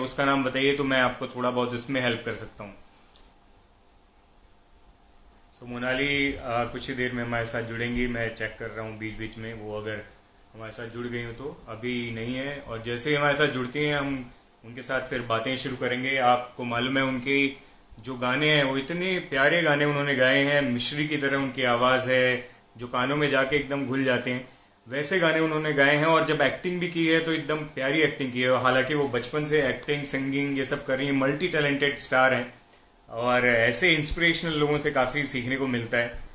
उसका नाम बताइए तो मैं आपको थोड़ा बहुत उसमें हेल्प कर सकता हूँ। सो मोनाली कुछ ही देर में हमारे साथ जुड़ेंगी। मैं चेक कर रहा हूँ बीच बीच में वो अगर हमारे साथ जुड़ गई हो तो। अभी नहीं है, और जैसे ही हमारे साथ जुड़ती हैं हम उनके साथ फिर बातें शुरू करेंगे। आपको मालूम है उनके जो गाने हैं वो इतने प्यारे गाने उन्होंने गाए हैं, मिश्री की तरह उनकी आवाज़ है जो कानों में जाके एकदम घुल जाते हैं। वैसे गाने उन्होंने गाए हैं, और जब एक्टिंग भी की है तो एकदम प्यारी एक्टिंग की है। हालांकि वो बचपन से एक्टिंग सिंगिंग ये सब कर रही हैं, मल्टी टैलेंटेड स्टार हैं, और ऐसे इंस्पिरेशनल लोगों से काफ़ी सीखने को मिलता है।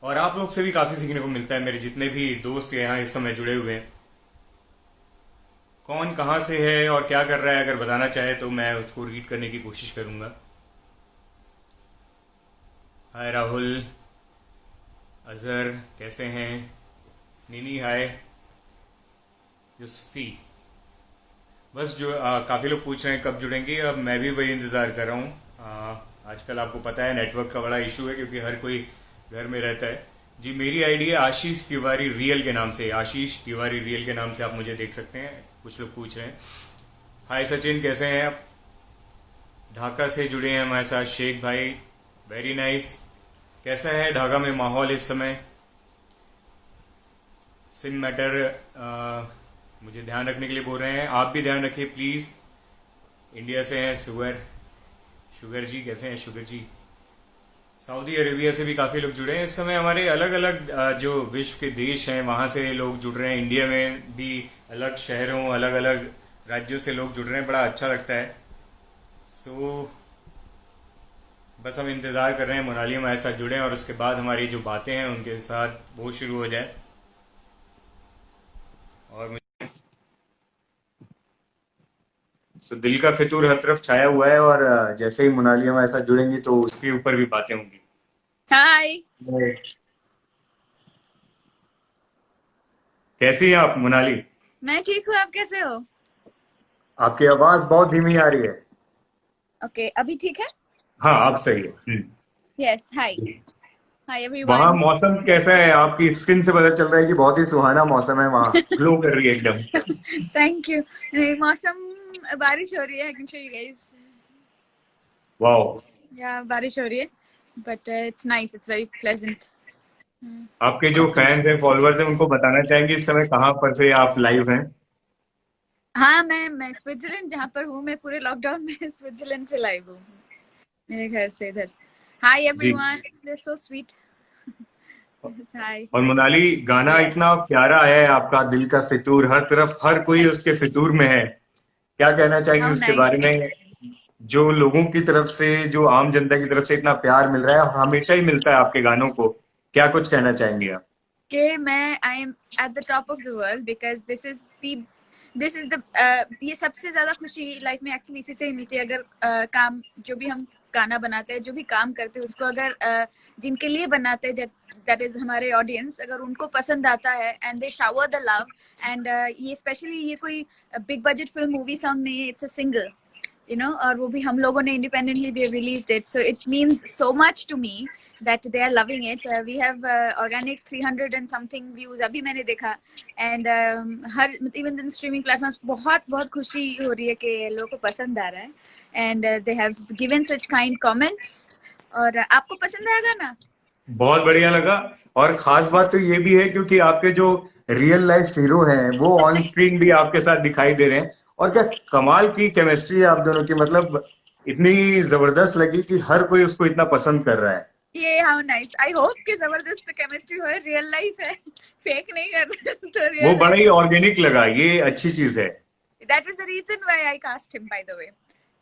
और आप लोग से भी काफ़ी सीखने को मिलता है, मेरे जितने भी दोस्त यहाँ इस समय जुड़े हुए हैं। कौन कहाँ से है और क्या कर रहा है अगर बताना चाहे तो मैं उसको रीड करने की कोशिश करूँगा। हाय राहुल, अजहर कैसे हैं? निनी हाय, यूसफी। बस जो काफ़ी लोग पूछ रहे हैं कब जुड़ेंगे, अब मैं भी वही इंतज़ार कर रहा हूँ। आजकल आपको पता है नेटवर्क का बड़ा इशू है क्योंकि हर कोई घर में रहता है। जी, मेरी आईडी है आशीष तिवारी रियल के नाम से। आशीष तिवारी रियल के नाम से आप मुझे देख सकते हैं। कुछ लोग पूछ रहे हैं। हाय सचिन, कैसे हैं आप? ढाका से जुड़े हैं हमारे साथ शेख भाई, वेरी नाइस। कैसा है ढाका में माहौल इस समय? सिम मैटर मुझे ध्यान रखने के लिए बोल रहे हैं, आप भी ध्यान रखिए प्लीज़। इंडिया से हैं शुगर, शुगर जी कैसे हैं शुगर जी? सऊदी अरेबिया से भी काफ़ी लोग जुड़े हैं इस समय। हमारे अलग अलग जो विश्व के देश हैं वहाँ से लोग जुड़ रहे हैं। इंडिया में भी अलग शहरों अलग अलग राज्यों से लोग जुड़ रहे हैं, बड़ा अच्छा लगता है। सो बस हम इंतज़ार कर रहे हैं मोनाली हमारे साथ जुड़े और उसके बाद हमारी जो बातें हैं उनके साथ वो शुरू हो जाए। और दिल का फितूर हर तरफ छाया हुआ है, और जैसे ही मोनाली हमारे साथ जुड़ेंगी तो उसके ऊपर भी बातें होंगी। हाय। कैसी हैं आप मोनाली? मैं ठीक हूँ, आप कैसे हो? आपकी आवाज बहुत धीमी आ रही है। ओके, अभी ठीक है? हाँ, आप सही है। यस, हाय। हाय वहाँ एवरीवन। मौसम कैसा है? आपकी स्किन से पता चल रहा है कि बहुत ही सुहाना मौसम है, वहाँ ग्लो कर रही है एकदम। Thank you. मौसम बारिश हो रही है, I can show you guys. वाह। या बारिश हो रही है, but it's nice, it's very pleasant. आपके जो फैंस हैं फॉलोअर्स हैं उनको बताना चाहेंगे इस समय कहाँ पर से आप लाइव हैं? हाँ, मैं स्विट्जरलैंड जहाँ पर हूँ, मैं पूरे लॉकडाउन में स्विट्जरलैंड से लाइव हूँ, मेरे घर से इधर। हाय जी। एवरीवन, दे सो स्वीट। हाय। और मोनाली, गाना या इतना प्यारा आया है आपका, दिल का फितूर, हर तरफ हर कोई उसके फितूर में है। क्या कहना चाहेंगे हाउ उसके नाइस। बारे में? जो लोगों की तरफ से, जो आम जनता की तरफ से इतना प्यार मिल रहा है और हमेशा ही मिलता है आपके गानों को, क्या कुछ कहना चाहेंगे आप? कि मैं I am at the top of the world because this is the ये सबसे ज्यादा खुशी लाइफ में एक्चुअली इसी से ही मिलती है। अगर काम जो भी हम गाना बनाते हैं, जो भी काम करते हैं, उसको अगर जिनके लिए बनाते हैं, दैट इज हमारे ऑडियंस, अगर उनको पसंद आता है and they shower the love and ये स्पेशली ये कोई big budget film movie song नहीं है, it's a single, you know, और वो भी हम लोगों ने इंडिपेंडेंटली भी release it, so it means so much to me that they are loving it. We have organic 300 and something views अभी मैंने देखा, and her even in streaming platforms बहुत बहुत खुशी हो रही है कि लोगों को पसंद आ रहा है, and they have given such kind comments। और आपको पसंद आया गाना? बहुत बढ़िया लगा। और खास बात तो ये भी है क्योंकि आपके जो रियल लाइफ हीरो हैं वो ऑन स्क्रीन भी आपके साथ दिखाई दे रहे हैं। और क्या कमाल की केमिस्ट्री है आप दोनों की, मतलब इतनी जबरदस्त लगी कि हर कोई उसको इतना पसंद कर रहा है। ये हाउ नाइस, आई होप कि जबरदस्त केमिस्ट्री हो, रियल लाइफ है, फेक नहीं कर रहे तो वो रियल बड़ा लाइफ। ही ऑर्गेनिक लगा, ये अच्छी चीज है। That is the reason why I cast him, by the way.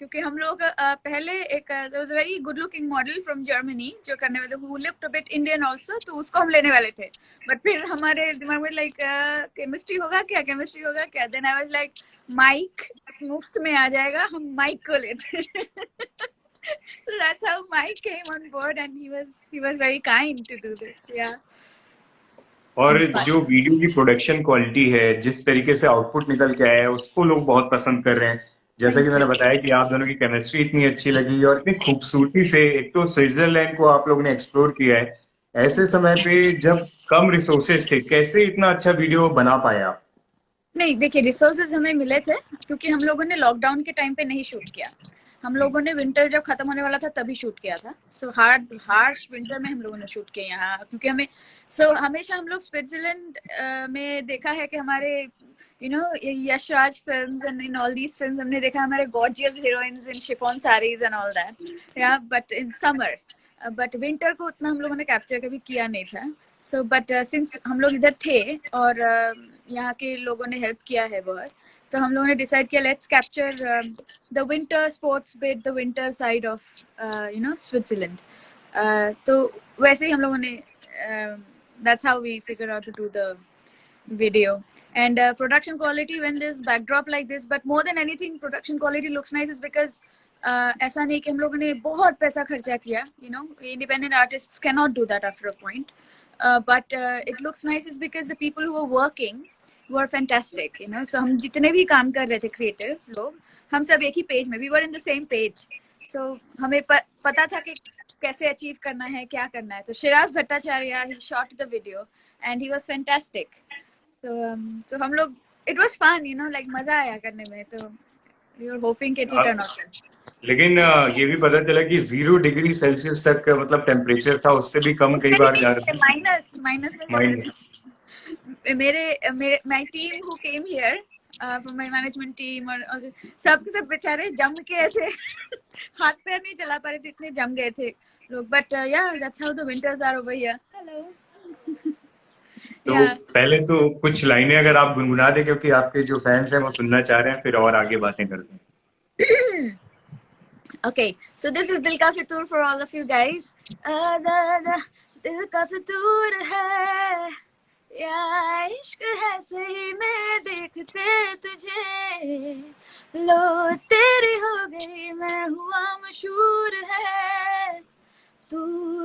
क्योंकि हम लोग पहले एक there was a very good looking model from Germany जो करने वाले, who looked a bit Indian also, तो उसको हम लेने वाले थे। बट फिर हमारे दिमाग में लाइक केमिस्ट्री होगा क्या, केमिस्ट्री होगा क्या, then I was like mike मुफ्त में आ जाएगा, हम माइक को लेते। So that's how Mike came on board and he was very kind to do this. Yeah, it और was fun. जो वीडियो की प्रोडक्शन क्वालिटी है, जिस तरीके से आउटपुट निकल के आया है, उसको लोग बहुत पसंद कर रहे हैं। जैसा कि Thank मैंने you. बताया कि आप दोनों की केमिस्ट्री इतनी अच्छी लगी और इतनी खूबसूरती से, एक तो स्विट्जरलैंड को आप लोग ने एक्सप्लोर किया है ऐसे Thank you. समय पे जब कम रिसोर्सेज थे, कैसे इतना अच्छा वीडियो बना पाए आप? नहीं देखिए, रिसोर्सेज हमें मिले थे क्योंकि हम लोगों ने लॉकडाउन के टाइम पे नहीं शूट किया। हम लोगों ने विंटर जब खत्म होने वाला था तभी शूट किया था। सो हार्श विंटर में हम लोगों ने शूट किया यहाँ, क्योंकि हमें हमेशा हम लोग स्विट्जरलैंड में देखा है कि हमारे Yashraj films and in all these films हमने देखा हमारे gorgeous heroines in chiffon saris and all that, yeah but in summer, but winter को उतना हम लोगों ने कैप्चर कभी किया नहीं था। सो बट सिंस हम लोग इधर थे और यहाँ के लोगों ने हेल्प किया है बहुत, तो हम लोगों ने डिसाइड किया let's capture the winter sports with the winter side of Switzerland. तो वैसे ही हम लोगों ने that's how we figure out to do the video. And production quality when there's backdrop like this, but more than anything production quality looks nice is because ऐसा नहीं कि हम लोगों ने बहुत पैसा खर्चा किया, independent artists cannot do that after a point, but it looks nice is because the people who are working were fantastic, so हम जितने भी काम कर रहे थे creative लोग, हम सब एक ही पेज में, we were in the same page, so हमें पता था कि कैसे अचीव करना है, क्या करना है। तो Siraj Bhattacharya he shot the video and he was fantastic. So हम लोग it was fun, like मजा आया करने में, तो we were hoping it would turn out good. लेकिन ये भी पता चला कि 0 डिग्री सेल्सियस तक मतलब टेम्परेचर था, उससे भी कम कई बार जा रहा था। माइनस में मेरे my team who came here from my management team और सब बेचारे जम के ऐसे हाथ पैर नहीं चला पा रहे थे, इतने जम गए थे लोग, but yeah, that's how the winters are over here. Hello. तो पहले तो कुछ लाइनें अगर आप गुनगुना दे, क्योंकि आपके जो फैंस हैं वो सुनना चाह रहे हैं, फिर और आगे बातें करते हैं। Okay, so this is दिल का फितूर for all of you guys. दिल का फितूर है या इश्क है सही में देखते तुझे, लो तेरी हो गई मैं हुआ मशहूर है, तू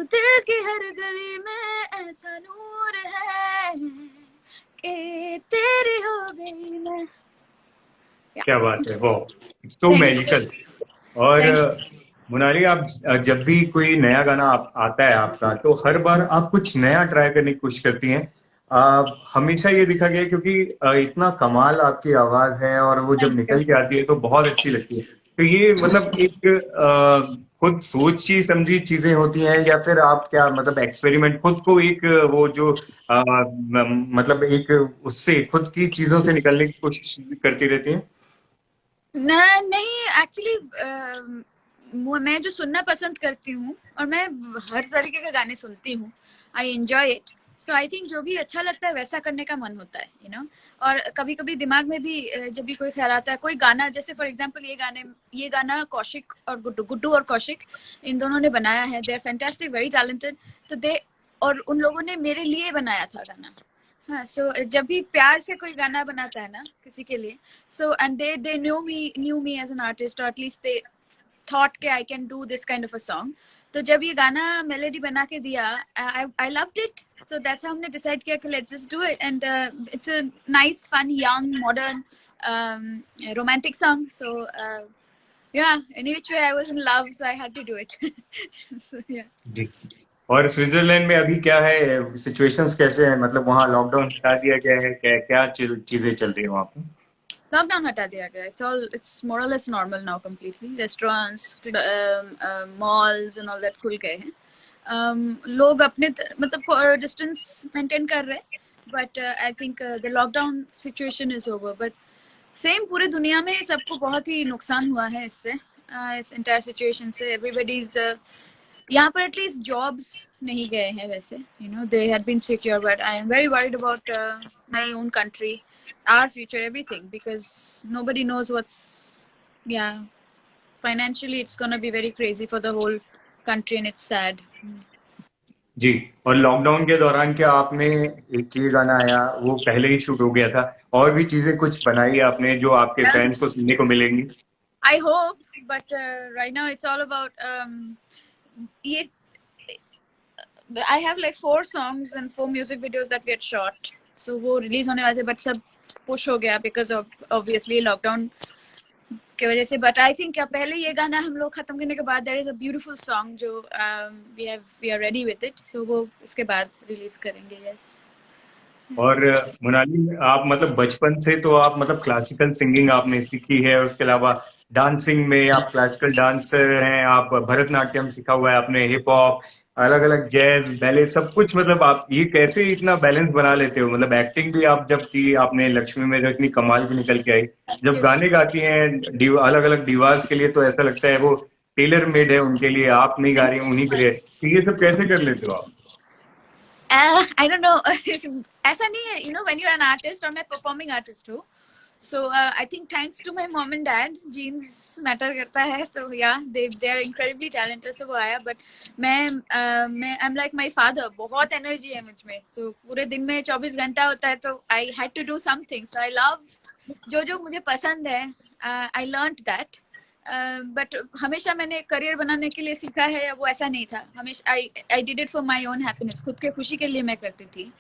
दिल की हर गली में ऐसा नूर है कि तेरी हो गई मैं। क्या बात है, वो सो मैजिकल। और मोनाली, आप जब भी कोई नया गाना आता है आपका, तो हर बार आप कुछ नया ट्राई करने की कोशिश करती हैं। हमेशा ये दिखा गया क्योंकि इतना कमाल आपकी आवाज है और वो जब निकल के आती है तो बहुत अच्छी लगती है। तो ये मतलब एक खुद सोची समझी चीजें होती हैं या फिर आप क्या मतलब एक्सपेरिमेंट खुद को एक वो जो मतलब एक उससे खुद की चीजों से निकलने की कोशिश करती रहती हैं? नहीं, एक्चुअली मैं जो सुनना पसंद करती हूँ और मैं हर तरीके के गाने सुनती हूँ, I enjoy it, so I think जो भी अच्छा लगता है वैसा करने का मन होता है, और कभी कभी दिमाग में भी जब भी कोई ख्याल आता है, कोई गाना, जैसे फॉर एग्जांपल ये गाना कौशिक और गुड्डू और कौशिक इन दोनों ने बनाया है, they are fantastic, very talented, तो और उन लोगों ने मेरे लिए बनाया था गाना। हाँ, सो जब भी प्यार से कोई गाना बनाता है ना किसी के लिए, so and they knew me as an artist, और एटलीस्ट दे थॉट के I can do this kind of a song, तो जब ये गाना मेलोडी बना के दिया, I loved it, so that's how हमने डिसाइड किया कि let's just do it, and it's a nice fun young modern romantic song, so yeah, in which way I was in love, so I had to do it. So yeah. जी। और Switzerland में अभी क्या है, situations कैसे हैं? मतलब वहाँ lockdown हटा दिया गया है, क्या चीजें चल रही है वहाँ पे? लॉकडाउन हटा दिया गया, it's more or less normal now completely. Restaurants, malls and all that खुल गए हैं। लोग अपने मतलब डिस्टेंस मेंटेन कर रहे हैं, but I think the lockdown situation is over. But same पूरे दुनिया में सबको बहुत ही नुकसान हुआ है इससे, इस एंटायर सिचुएशन से। एवरीबॉडीज यहाँ पर एटलीस्ट जॉब्स नहीं गए हैं वैसे, they had been secure, but I am very worried about my own country, our future, everything, because nobody knows what's, yeah financially it's gonna be very crazy for the whole country and it's sad. जी। और lockdown के दौरान क्या आपने एक ये गाना आया वो पहले ही शूट हो गया था, और भी चीजें कुछ बनाई आपने जो आपके फैंस को सुनने को मिलेंगी? I hope, but right now it's all about I have like 4 songs and 4 music videos that we had shot, so वो release होने वाले थे, but सब push हो गया because of obviously lockdown के वजह से। But I think पहले ये गाना हम लोग खत्म करने के बाद there is a beautiful song जो we are ready with it, so वो उसके बाद release करेंगे। Yes. और मोनाली, आप मतलब बचपन से तो आप मतलब क्लासिकल सिंगिंग आपने सीखी है, उसके अलावा डांसिंग में आप क्लासिकल डांसर हैं, आप भरतनाट्यम सीखा हुआ है आपने, हिप हॉप, अलग अलग जैज बैले सब कुछ, मतलब आप ये कैसे इतना बैलेंस बना लेते हो? मतलब एक्टिंग भी आप जब की आपने लक्ष्मी में, जो इतनी कमाल की निकल के आई, थैंक जब यू। गाने गाती हैं अलग अलग डिवास के लिए, तो ऐसा लगता है वो टेलर मेड है उनके लिए, आप नहीं गा रही हैं उन्हीं के लिए, तो ये सब कैसे कर लेते हो आप? I don't know. ऐसा नहीं है, when you're an artist, or मैं performing artist हूँ. So I think thanks to my mom and dad, genes matter करता है. So yeah, they are incredibly talented. So वो आया, but मैं I'm like my father. बहुत energy है मुझ में. So पूरे दिन में 24 घंटा होता है, तो I had to do something. So I love जो मुझे पसंद है. I learned that. बट हमेशा मैंने करियर बनाने के लिए सीखा है, वो ऐसा नहीं था. हमेशा I did it for my own happiness, खुद के खुशी के लिए मैं करती थी.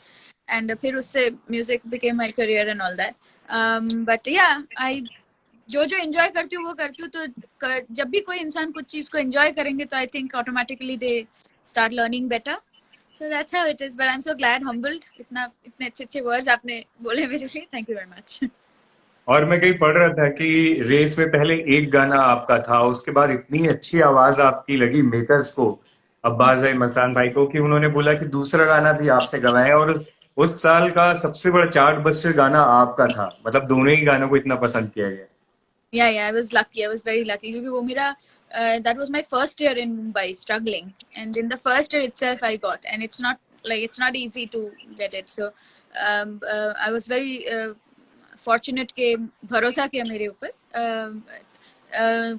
एंड फिर उससे music became my career and all that. But या आई जो एंजॉय करती हूँ वो करती हूँ. तो जब भी कोई इंसान कुछ चीज को एंजॉय करेंगे, तो I think automatically they start learning better. So that's how it is. But I'm so glad, humbled. इतने अच्छे वर्ड्स आपने बोले मेरे लिए. Thank you very much. और मैं कहीं पढ़ रहा था कि रेस में पहले एक गाना आपका था, उसके बाद इतनी अच्छी आवाज आपकी लगी मेकर्स को, अब्बास भाई, मस्तान भाई को, कि उन्होंने बोला कि दूसरा गाना भी आपसे गवाएं, और उस साल का सबसे बड़ा चार्ट बस्टर गाना आपका था। मतलब दोनों ही गानों को इतना पसंद किया गया। Yeah, I was lucky. I was very lucky. क्योंकि वो मेरा that was my first year in Mumbai, struggling, and in the first year itself I got, and it's not easy to get it. So I was very fortunate के भरोसा किया मेरे ऊपर.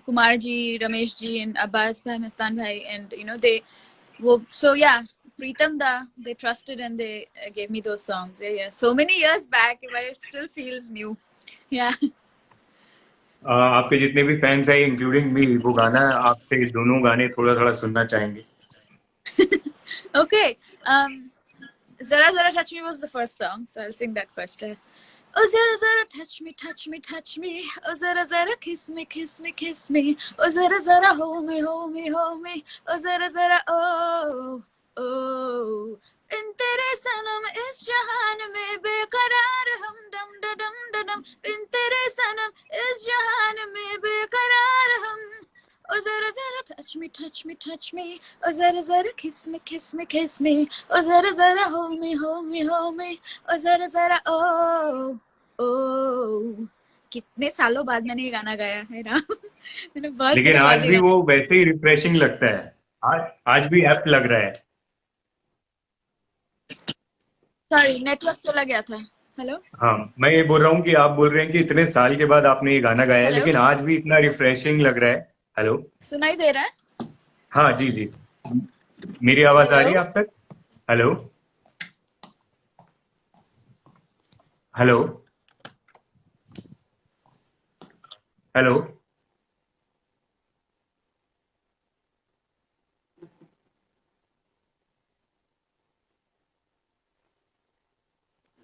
Kumar ji, Ramesh ji, and Abbas भाई, मस्तान भाई, and they so yeah, Pritam da, they trusted and they gave me those songs. Yeah. So many years back, but it still feels new. Yeah. आपके जितने भी फैंस हैं इंक्लूडिंग मी, वो गाना आपसे दोनों गाने थोड़ा थोड़ा सुनना चाहेंगे। Okay. Zara Zara Touch Me was the first song, so I'll sing that first. Oh Zara Zara touch me, touch me, touch me. Oh Zara Zara kiss me, kiss me, kiss me. Oh Zara Zara hold me, hold me, hold me. Oh Zara Zara oh oh. इन तेरे सनम इस जहान में बेकरार हम डम डम डम. इन तेरे सनम इस जहान में बेकरार हम. Oh Zara Zara touch me, touch me, touch me. Oh Zara Zara kiss me, kiss me, kiss me. Oh Zara Zara hold me, hold me, hold me. Oh Zara Zara oh oh. कितने सालों बाद मैंने ये गाना गाया है ना. मैंने बहुत लेकिन दिनों बाद आज ये भी गाना. वो वैसे ही रिफ्रेशिंग लगता है, आज भी एप्ट लग रहा है। सॉरी, नेटवर्क चला गया था. हेलो हाँ, मैं ये बोल रहा हूँ कि आप बोल रहे हैं कि इतने साल के बाद आपने ये गाना गाया है, हेलो, लेकिन आज भी इतना रिफ्रेशिंग लग रहा है। हेलो, सुनाई दे रहा है? हाँ जी जी, मेरी आवाज आ हेलो रही है आप तक? Hello hello hello.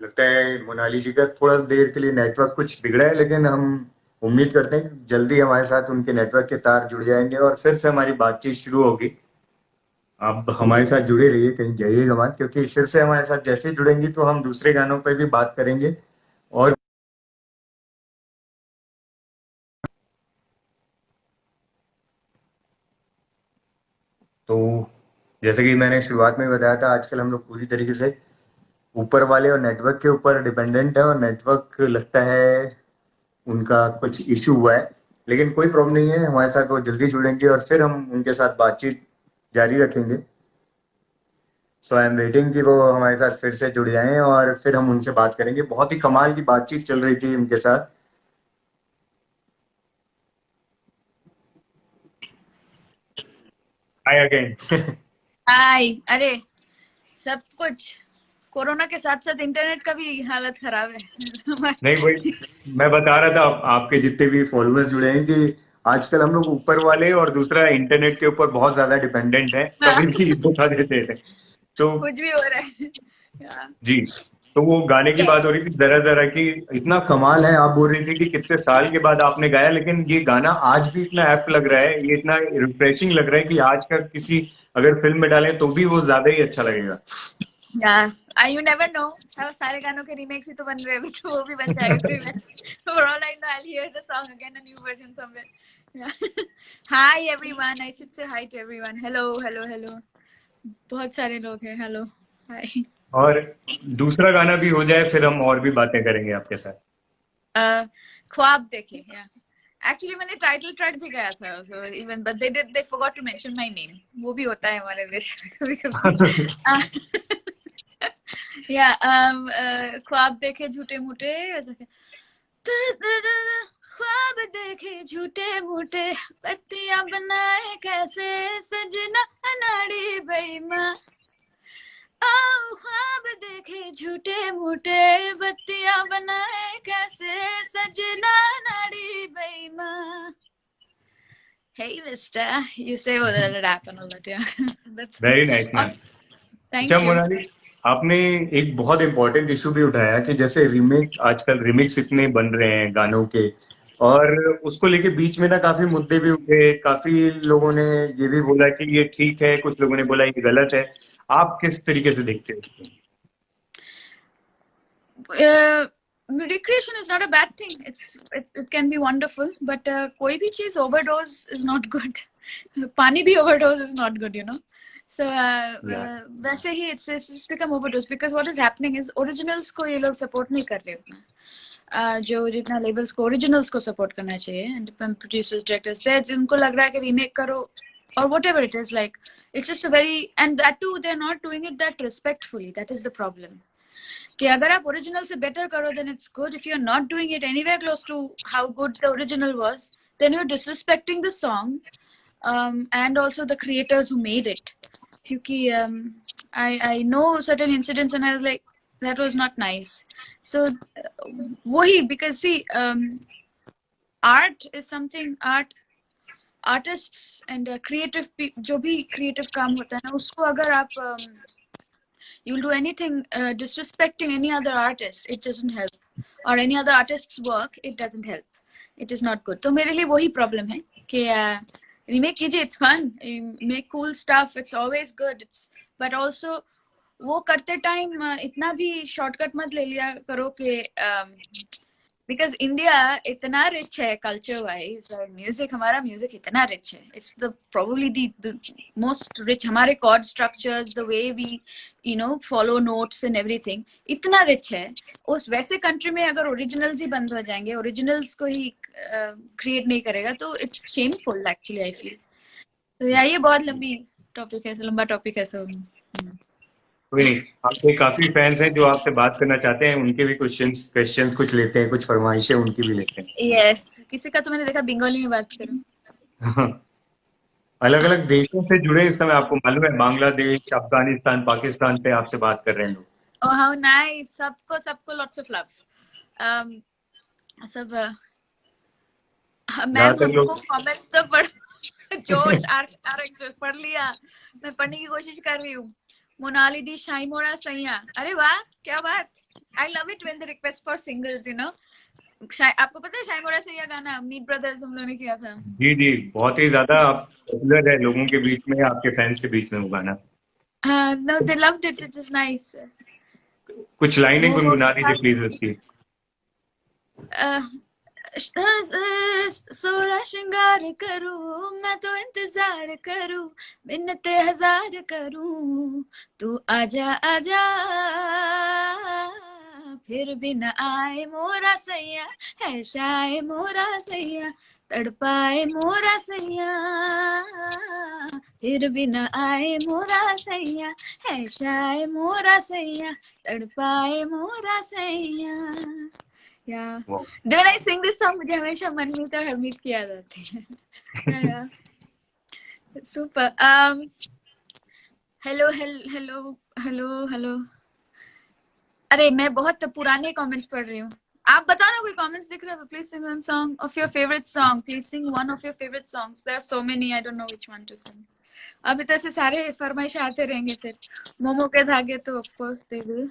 लगता है मोनाली जी का थोड़ा देर के लिए नेटवर्क कुछ बिगड़ा है, लेकिन हम उम्मीद करते हैं कि जल्दी हमारे साथ उनके नेटवर्क के तार जुड़ जाएंगे और फिर से हमारी बातचीत शुरू होगी। आप हमारे साथ जुड़े रहिए, कहीं जाइएगा मत, क्योंकि फिर से हमारे साथ जैसे जुड़ेंगी तो हम दूसरे गानों पर भी बात करेंगे। और तो जैसे कि मैंने शुरुआत में बताया था, आजकल हम लोग पूरी तरीके से ऊपर वाले और नेटवर्क के ऊपर डिपेंडेंट है, और नेटवर्क लगता है उनका कुछ इशू हुआ है, लेकिन कोई प्रॉब्लम नहीं है, हमारे साथ वो जल्दी जुड़ेंगे और फिर हम उनके साथ बातचीत जारी रखेंगे। सो आई एम वेटिंग कि वो हमारे साथ फिर से जुड़ जाएं और फिर हम उनसे बात करेंगे। बहुत ही कमाल की बातचीत चल रही थी उनके साथ। Hi again. हाय. अरे, सब कुछ कोरोना के साथ साथ इंटरनेट का भी हालत खराब है. नहीं, वही मैं बता रहा था आपके जितने भी फॉलोअर्स जुड़े हैं कि आजकल हम लोग ऊपर वाले और दूसरा इंटरनेट के ऊपर बहुत ज्यादा डिपेंडेंट है, कभी भी बता देते थे तो। कुछ भी हो रहा है. जी, तो वो गाने की बात हो रही थी जरा जरा की, इतना कमाल है। आप बोल रही थी कि कितने साल के बाद आपने गाया, लेकिन ये गाना आज भी इतना एप्ट लग रहा है, ये इतना रिफ्रेशिंग लग रहा है कि आज का किसी अगर फिल्म में डालें तो भी वो ज्यादा ही अच्छा लगेगा। Yeah, You never know. सारे गानों के रीमेक्स ही तो बन रहे हैं अभी, तो वो भी बन जाएगा. For all I know, I'll hear the song again, a new version somewhere. Yeah. Hi everyone. I should say hi to everyone. Hello, hello, hello. बहुत सारे लोग हैं. Hello. Hi. और दूसरा गाना भी हो जाए, फिर हम और भी बातें करेंगे आपके साथ. ख्वाब देखे. Yeah. Actually मैंने टाइटल ट्रैक भी गाया था, so even but they forgot to mention my name. वो भी होता है हमारे देश में कभी-कभी. Yeah, ख्वाब देखे झूठे मूठे, ख्वाब देखे झूठे मूठे, पत्तियां बनाए कैसे सजना अनाड़ी बेईमान. ख्वाब देखे झूठे मूठे, बत्तियां बनाए कैसे सजना नाड़ी बेईमान. Hey mister, you say what a rap and all that. Yeah. That's very nice ma'am. thank अच्छा you. मोनाली, आपने एक बहुत इंपॉर्टेंट इशू भी उठाया कि जैसे रीमेक, आजकल रिमिक्स इतने बन रहे हैं गानों के, और उसको लेके बीच में ना काफी मुद्दे भी उठे. काफी लोगों ने ये भी बोला कि ये ठीक है, कुछ लोगों ने बोला ये गलत है. आप किस तरीके से देखते हैं इसको? Recreation is not a bad thing. It can be wonderful, but कोई भी चीज overdose is not good. पानी भी overdose is not good, you know. So वैसे ही it's just become overdose because what is happening is originals को ये लोग support नहीं कर रहे उतना. जो जितना labels को originals को support करना चाहिए, and producers, directors, जिनको लग रहा है कि remake करो or whatever it is, like it's just a very, and that too they're not doing it that respectfully. That is the problem. कि अगर आप ओरिजिनल से बेटर करो then it's good. If you're not doing it anywhere close to how good the original was, then you're disrespecting the song, and also the creators who made it. क्योंकि I know certain incidents and I was like, that was not nice. So वही, because see, art is something, artists and creative जो भी creative काम होता है ना, उसको अगर आप you'll do anything disrespecting any other artist, it doesn't help, or any other artist's work, it doesn't help. It is not good. तो मेरे लिए वही problem है कि remake कीजिए, it's fun, you make cool stuff, it's always good, but also वो करते time इतना भी shortcut मत ले लिया करो कि because India इतना rich है culture wise, और music, हमारा music इतना rich है. It's probably the most rich. हमारे chord structures, the way we follow notes and everything इतना rich है. उस वैसे country में अगर originals ही बंद हो जाएंगे, originals को ही create नहीं करेगा, तो it's shameful actually I feel. तो ये बहुत लंबी topic है, लंबा topic है. So कोई नहीं, आपके काफी फैंस हैं जो आपसे बात करना चाहते हैं, उनके भी क्वेश्चंस कुछ लेते हैं, कुछ फरमाइशें उनकी भी लेते हैं. yes, किसी का तो मैंने देखा बंगाली में बात करूं. अलग अलग देशों से जुड़े इस समय, आपको मालूम है, बांग्लादेश, अफगानिस्तान, पाकिस्तान से आपसे बात कर रहे हैं लोग. Oh how nice. सबको lots of love. सब मैं हमको कमेंट्स तो जोश आर पढ़ लिया, मैं पढ़ने की कोशिश कर रही हूँ. मोनाली दी शाइमोरा सैया, अरे वाह क्या बात. I love it when they request for singles, आपको पता है शाइमोरा सैया गाना मीट ब्रदर्स हम लोगों ने किया था. जी जी, बहुत ही ज्यादा पॉपुलर है लोगों के बीच में, आपके फैंस के बीच में वो गाना. No, they loved it. It is nice. कुछ लाइनें गुनगुना दीजिए प्लीज उसकी. सोरा श्रृंगार करूं मैं तो इंतजार करूं, मिन्नते हजार करूं, तू आजा आजा, फिर भी न आए मोरा सैया, है शाये मोरा सैया, तड़पाए मोरा सैया, फिर भी न आए मोरा सैया, है शाये मोरा सैया, तड़पाए मोरा सैया. Yeah. Wow. When I sing this song, मुझे हमेशा मनमीत और हरमीत की याद आती है. Yeah. Super. Hello. अरे मैं बहुत पुराने comments पढ़ रही हूँ. आप बताओ ना कोई comments दिख रहे हो? Please sing one song of your favorite song. Please sing one of your favorite songs. There are so many. I don't know which one to sing. अब इधर से सारे फरमाइश आते रहेंगे फिर. मोमो के धागे तो of course they will.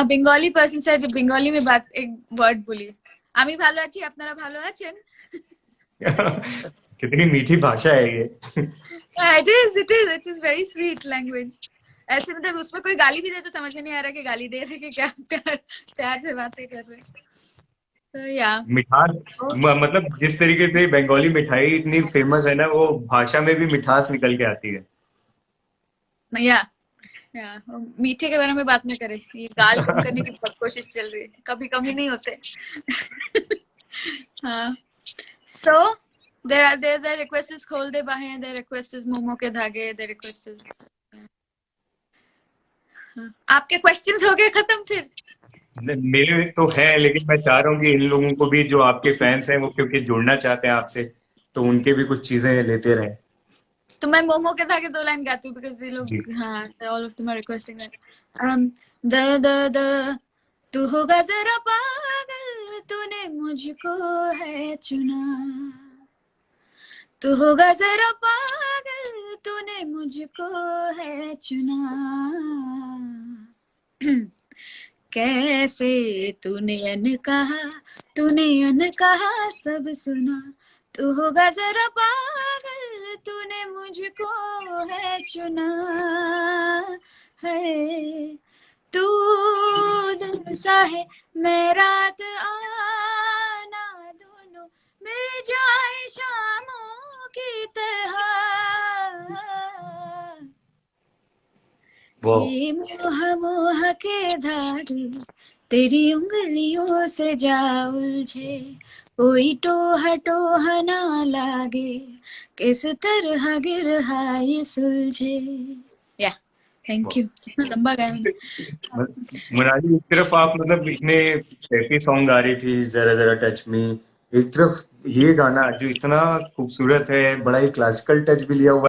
Bengali person side Bengali में बात एक वर्ड बोलिए. আমি ভালো আছি, আপনারা ভালো আছেন? कितनी मीठी भाषा है ये. It is very sweet language. ऐसे मतलब उसमें कोई गाली भी दे तो समझ में नहीं आ रहा कि गाली दे रहे कि क्या प्यार प्यार से बातें कर रहे। तो या मिठास मतलब जिस तरीके से बंगाली मिठाई इतनी फेमस है ना, वो भाषा में भी मिठास निकल के आती है। या मीठे के बारे में बात न करें, ये गाल कम करने की बहुत कोशिश चल रही है, कभी कम ही नहीं होते। हाँ, सो their request is खोल दे बाहें, their request is मोमो के धागे, their request is आपके क्वेश्चंस हो गए खत्म फिर? मेरे तो है, लेकिन मैं चाह रहा हूँ कि इन लोगों को भी, जो आपके फैंस हैं, वो क्योंकि जुड़ना चाहते हैं आपसे, तो उनके भी कुछ चीजें लेते रहें। तो मैं मोमो के धागे 2 लाइन गाती हूँ बिकॉज ये लोग, जी। हाँ, all of them are requesting that. The the the तू होगा जरा पागल, तूने मुझको है चुना, तू होगा जरा पागल, तूने मुझको है चुना, कैसे तूने अनकहा सब सुना, तू होगा जरा पागल, तूने मुझको है चुना, है तू दिन सा है मैं रात आना, दोनों मिल जाए शामों की तरह, ये मोह के धागे तेरी उंगलियों से जा उलझे, कोई टोह ना लागे, किस तरह गिरहा ये सुलझे। या थैंक यू, लंबा गाया मैंने। मुनाली, एक तरफ आप मतलब इतने हैप्पी सॉन्ग गा रही थी, जरा जरा टच मी, एक तरफ ये गाना जो इतना खूबसूरत है, बड़ा ही क्लासिकल टच भी लिया हुआ